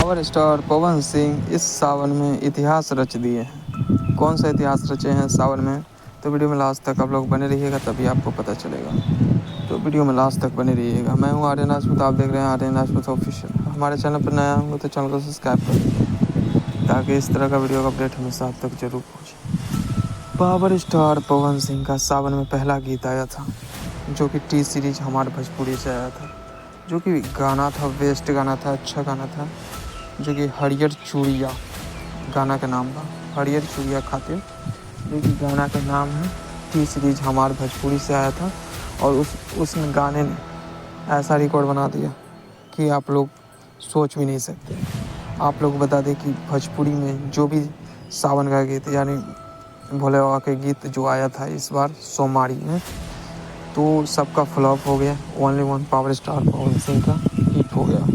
Power star Pawan Singh इस सावन में इतिहास रच दिए हैं। कौन सा इतिहास रचे हैं सावन में, तो वीडियो में लास्ट तक आप लोग बने रहिएगा, तभी आपको पता चलेगा। तो वीडियो में लास्ट तक बने रहिएगा। मैं हूँ आर्यन राजपूत, आप देख रहे हैं आर्यन राजपूत ऑफिशियल। हमारे चैनल पर नया होंगे तो चैनल को सब्सक्राइब कर लीजिए, ताकि इस तरह का वीडियो का अपडेट हमेशा आप तक जरूर पहुँचे। पावर स्टार पवन सिंह का सावन में पहला गीत आया था, जो कि टी सीरीज हमारे भोजपुरी से आया था, जो कि गाना था, बेस्ट गाना था, अच्छा गाना था, जो कि हरियर चूड़िया गाना का नाम था। हरियर चूड़िया खातिर, जो कि गाना का नाम है, टी सीरीज हमारे भोजपुरी से आया था। और उस गाने ने ऐसा रिकॉर्ड बना दिया कि आप लोग सोच भी नहीं सकते। आप लोग बता दें कि भोजपुरी में जो भी सावन का गीत, यानी भोले बाबा के गीत जो आया था इस बार सोमवारी में, तो सबका फ्लॉप हो गया। Only one power star Pawan Singh का हिट हो गया,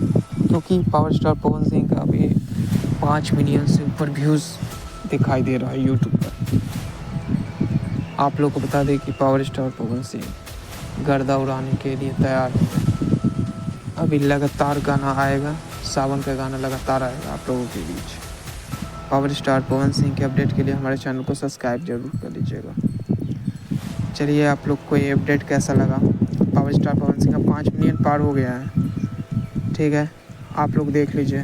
क्योंकि पावर स्टार पवन सिंह का अभी 5 मिलियन से ऊपर व्यूज़ दिखाई दे रहा है यूट्यूब पर। आप लोग को बता दें कि पावर स्टार पवन सिंह गर्दा उड़ाने के लिए तैयार हो गए। अभी लगातार गाना आएगा, सावन का गाना लगातार आएगा आप लोगों के बीच। पावर स्टार पवन सिंह के अपडेट के लिए हमारे चैनल को सब्सक्राइब जरूर कर लीजिएगा। चलिए, आप लोग को ये अपडेट कैसा लगा। पावर स्टार पवन सिंह का 5 मिलियन पार हो गया है, ठीक है, आप लोग देख लीजिए।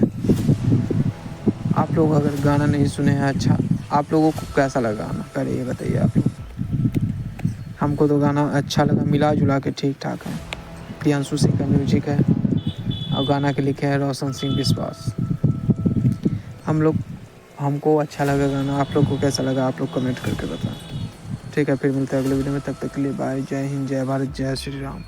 आप लोग अगर गाना नहीं सुने हैं, अच्छा आप लोगों को कैसा लगा गाना, पहले ये बताइए आप लोग। हमको तो गाना अच्छा लगा, मिला जुला के ठीक ठाक है। प्रियांशु सिंह का म्यूजिक है और गाना के लिखे हैं रोशन सिंह विश्वास। हमको अच्छा लगा गाना। आप लोग को कैसा लगा, आप लोग कमेंट करके बताएं, ठीक है। फिर मिलते हैं अगले वीडियो में, तब तक के लिए बाय। जय हिंद, जय भारत, जय श्री राम।